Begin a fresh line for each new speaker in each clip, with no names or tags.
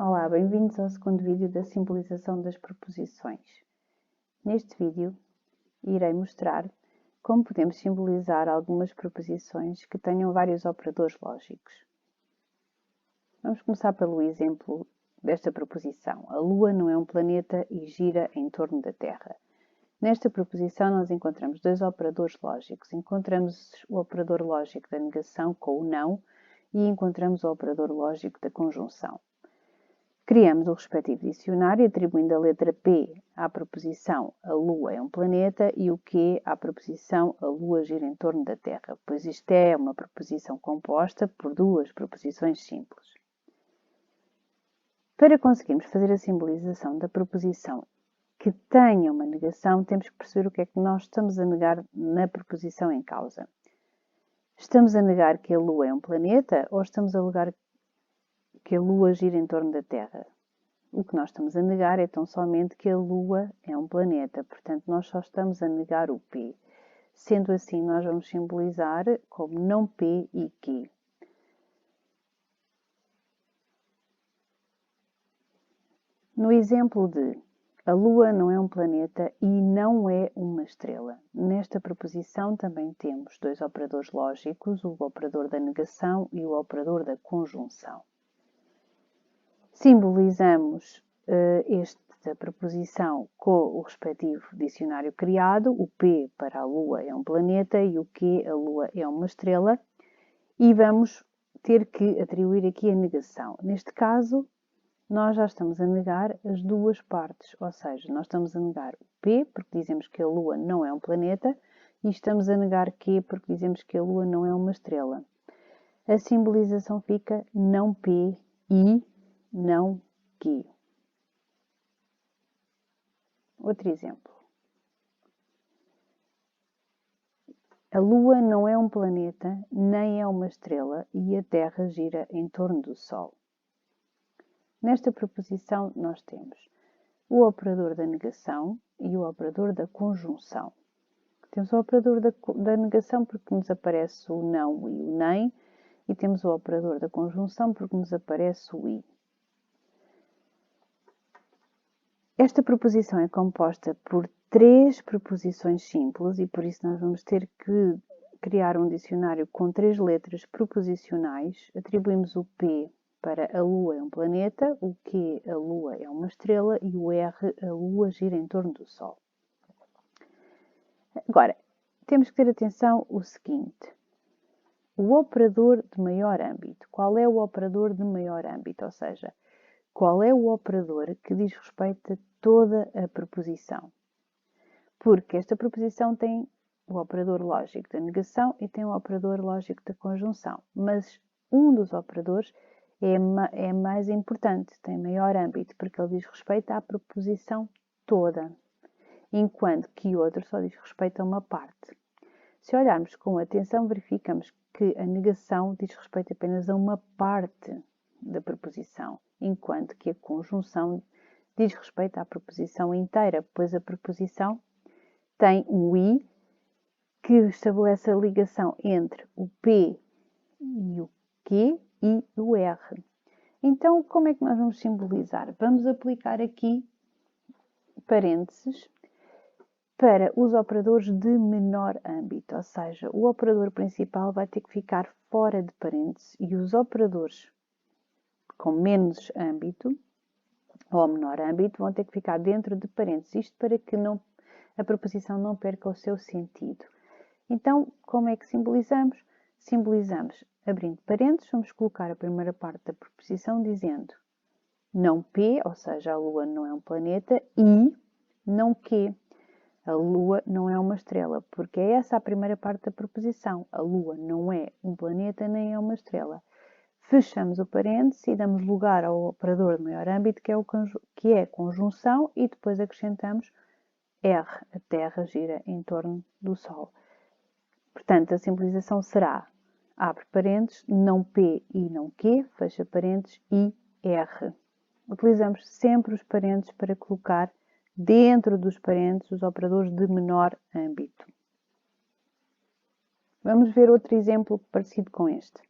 Olá, bem-vindos ao segundo vídeo da simbolização das proposições. Neste vídeo, irei mostrar como podemos simbolizar algumas proposições que tenham vários operadores lógicos. Vamos começar pelo exemplo desta proposição. A Lua não é um planeta e gira em torno da Terra. Nesta proposição, nós encontramos dois operadores lógicos. Encontramos o operador lógico da negação com o não e encontramos o operador lógico da conjunção. Criamos o respectivo dicionário atribuindo a letra P à proposição a Lua é um planeta e o Q à proposição a Lua gira em torno da Terra, pois isto é uma proposição composta por duas proposições simples. Para conseguirmos fazer a simbolização da proposição que tenha uma negação, temos que perceber o que é que nós estamos a negar na proposição em causa. Estamos a negar que a Lua é um planeta ou estamos a alegar que a Lua gira em torno da Terra? O que nós estamos a negar é tão somente que a Lua é um planeta, portanto nós só estamos a negar o P. Sendo assim, nós vamos simbolizar como não P e Q. No exemplo de a Lua não é um planeta e não é uma estrela. Nesta proposição também temos dois operadores lógicos, o operador da negação e o operador da conjunção. Simbolizamos esta proposição com o respectivo dicionário criado. O P para a Lua é um planeta e o Q, a Lua é uma estrela. E vamos ter que atribuir aqui a negação. Neste caso, nós já estamos a negar as duas partes, ou seja, nós estamos a negar o P, porque dizemos que a Lua não é um planeta, e estamos a negar Q, porque dizemos que a Lua não é uma estrela. A simbolização fica não P e não Q. Outro exemplo. A Lua não é um planeta, nem é uma estrela, e a Terra gira em torno do Sol. Nesta proposição, nós temos o operador da negação e o operador da conjunção. Temos o operador da negação porque nos aparece o não e o nem, e temos o operador da conjunção porque nos aparece o i. Esta proposição é composta por três proposições simples e por isso nós vamos ter que criar um dicionário com três letras proposicionais. Atribuímos o P para a Lua é um planeta, o Q, a Lua é uma estrela e o R, a Lua gira em torno do Sol. Agora, temos que ter atenção ao seguinte. O operador de maior âmbito. Qual é o operador de maior âmbito? Ou seja, qual é o operador que diz respeito a toda a proposição? Porque esta proposição tem o operador lógico da negação e tem o operador lógico da conjunção. Mas um dos operadores é mais importante, tem maior âmbito, porque ele diz respeito à proposição toda, enquanto que o outro só diz respeito a uma parte. Se olharmos com atenção, verificamos que a negação diz respeito apenas a uma parte da proposição, enquanto que a conjunção diz respeito à proposição inteira, pois a proposição tem o i, que estabelece a ligação entre o P e o Q e o R. Então, como é que nós vamos simbolizar? Vamos aplicar aqui parênteses para os operadores de menor âmbito, ou seja, o operador principal vai ter que ficar fora de parênteses e os operadores com menos âmbito ou menor âmbito vão ter que ficar dentro de parênteses, isto para que a proposição não perca o seu sentido. Então, como é que simbolizamos? Simbolizamos abrindo parênteses, vamos colocar a primeira parte da proposição dizendo não P, ou seja, a Lua não é um planeta, e não Q, a Lua não é uma estrela, porque é essa a primeira parte da proposição. A Lua não é um planeta nem é uma estrela. Fechamos o parênteses e damos lugar ao operador de maior âmbito, que é a conjunção, e depois acrescentamos R, a Terra gira em torno do Sol. Portanto, a simbolização será, abre parênteses, não P e não Q, fecha parênteses, e R. Utilizamos sempre os parênteses para colocar dentro dos parênteses os operadores de menor âmbito. Vamos ver outro exemplo parecido com este.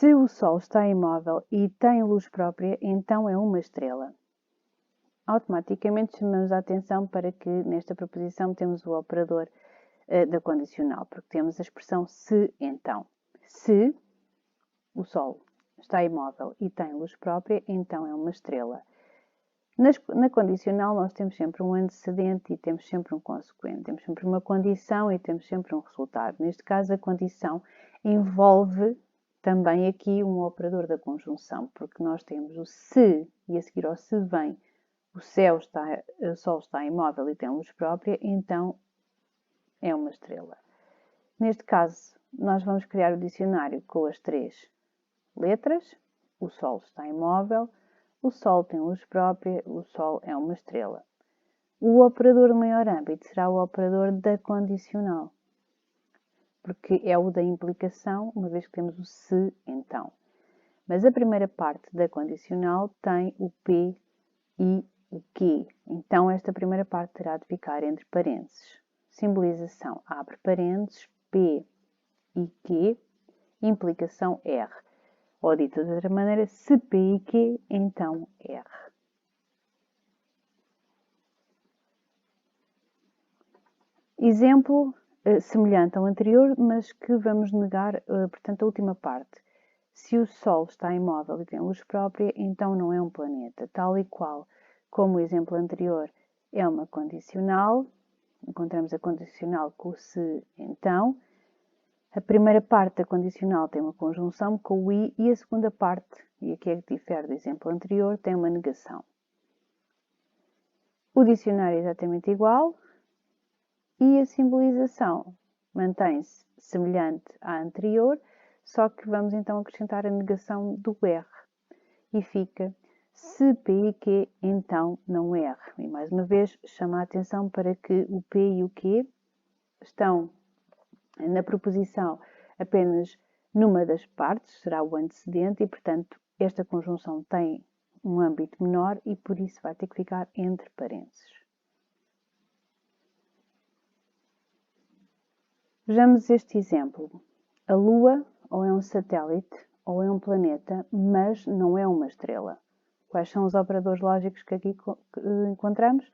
Se o Sol está imóvel e tem luz própria, então é uma estrela. Automaticamente chamamos a atenção para que nesta proposição temos o operador da condicional, porque temos a expressão se então. Se o Sol está imóvel e tem luz própria, então é uma estrela. Na condicional nós temos sempre um antecedente e temos sempre um consequente. Temos sempre uma condição e temos sempre um resultado. Neste caso, a condição envolve também aqui um operador da conjunção, porque nós temos o se e a seguir ao se vem o Sol está imóvel e tem luz própria, então é uma estrela. Neste caso, nós vamos criar o dicionário com as 3 letras. O Sol está imóvel, o Sol tem luz própria, o Sol é uma estrela. O operador de maior âmbito será o operador da condicional, porque é o da implicação, uma vez que temos o se, então. Mas a primeira parte da condicional tem o P e o Q. Então, esta primeira parte terá de ficar entre parênteses. Simbolização, abre parênteses, P e Q, implicação R. Ou dito de outra maneira, se P e Q, então R. Exemplo semelhante ao anterior, mas que vamos negar, portanto, a última parte. Se o Sol está imóvel e tem luz própria, então não é um planeta, tal e qual como o exemplo anterior é uma condicional. Encontramos a condicional com o se, então. A primeira parte da condicional tem uma conjunção com o i e a segunda parte, e aqui é que difere do exemplo anterior, tem uma negação. O dicionário é exatamente igual e a simbolização mantém-se semelhante à anterior, só que vamos então acrescentar a negação do R e fica se P e Q, então não R. E mais uma vez chama a atenção para que o P e o Q estão na proposição apenas numa das partes, será o antecedente, e portanto esta conjunção tem um âmbito menor e por isso vai ter que ficar entre parênteses. Vejamos este exemplo. A Lua ou é um satélite ou é um planeta, mas não é uma estrela. Quais são os operadores lógicos que aqui encontramos?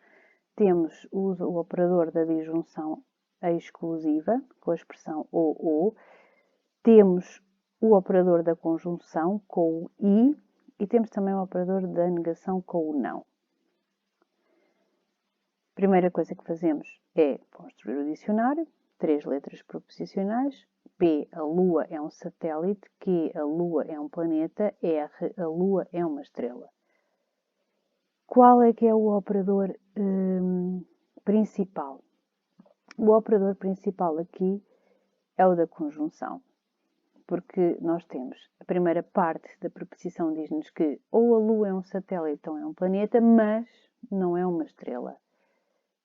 Temos o operador da disjunção exclusiva, com a expressão ou. Temos o operador da conjunção, com o i, e temos também o operador da negação, com o não. A primeira coisa que fazemos é construir o dicionário, 3 letras proposicionais. P, a Lua é um satélite. Q, a Lua é um planeta. R, a Lua é uma estrela. Qual é que é o operador principal? O operador principal aqui é o da conjunção, porque nós temos a primeira parte da proposição diz-nos que ou a Lua é um satélite ou é um planeta, mas não é uma estrela.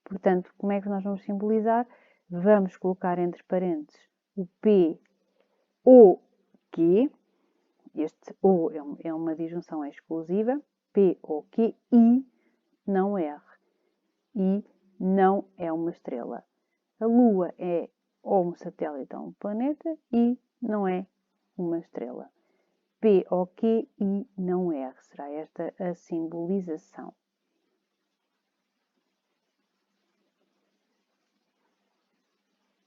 Portanto, como é que nós vamos simbolizar? Vamos colocar entre parênteses o P ou Q. Este ou é uma disjunção exclusiva. P ou Q e não R. E não é uma estrela. A Lua é ou um satélite ou um planeta e não é uma estrela. P ou Q e não R. Será esta a simbolização.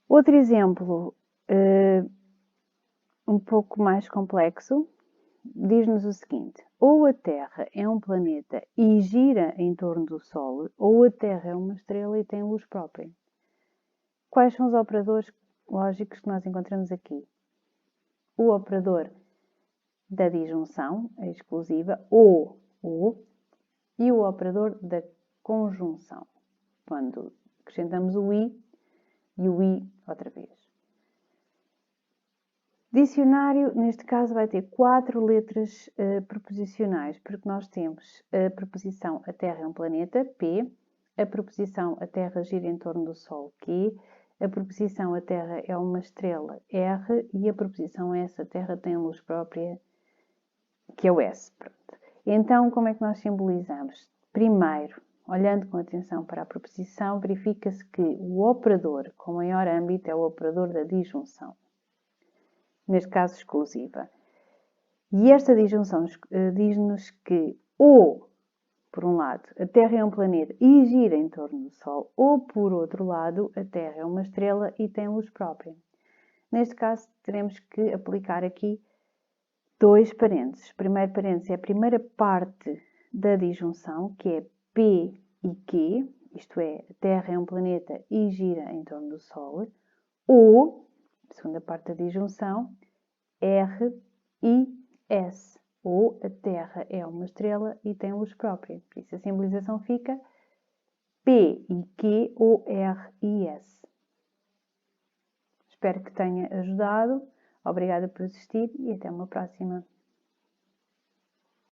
Outro exemplo, um pouco mais complexo, diz-nos o seguinte: ou a Terra é um planeta e gira em torno do Sol, ou a Terra é uma estrela e tem luz própria. Quais são os operadores lógicos que nós encontramos aqui? O operador da disjunção, a exclusiva, ou, e o operador da conjunção, quando acrescentamos o i e o i outra vez. Dicionário, neste caso, vai ter 4 letras preposicionais, porque nós temos a preposição a Terra é um planeta, P, a preposição a Terra gira em torno do Sol, Q, a preposição a Terra é uma estrela, R, e a preposição S, a Terra tem luz própria, que é o S. Pronto. Então, como é que nós simbolizamos? Primeiro, olhando com atenção para a preposição, verifica-se que o operador com maior âmbito é o operador da disjunção. Neste caso, exclusiva. E esta disjunção diz-nos que ou, por um lado, a Terra é um planeta e gira em torno do Sol, ou, por outro lado, a Terra é uma estrela e tem luz própria. Neste caso, teremos que aplicar aqui dois parênteses. O primeiro parêntese é a primeira parte da disjunção, que é P e Q, isto é, a Terra é um planeta e gira em torno do Sol, ou, segunda parte da disjunção, R e S, ou a Terra é uma estrela e tem luz própria. Por isso a simbolização fica P e Q ou R e S. Espero que tenha ajudado. Obrigada por assistir e até uma próxima.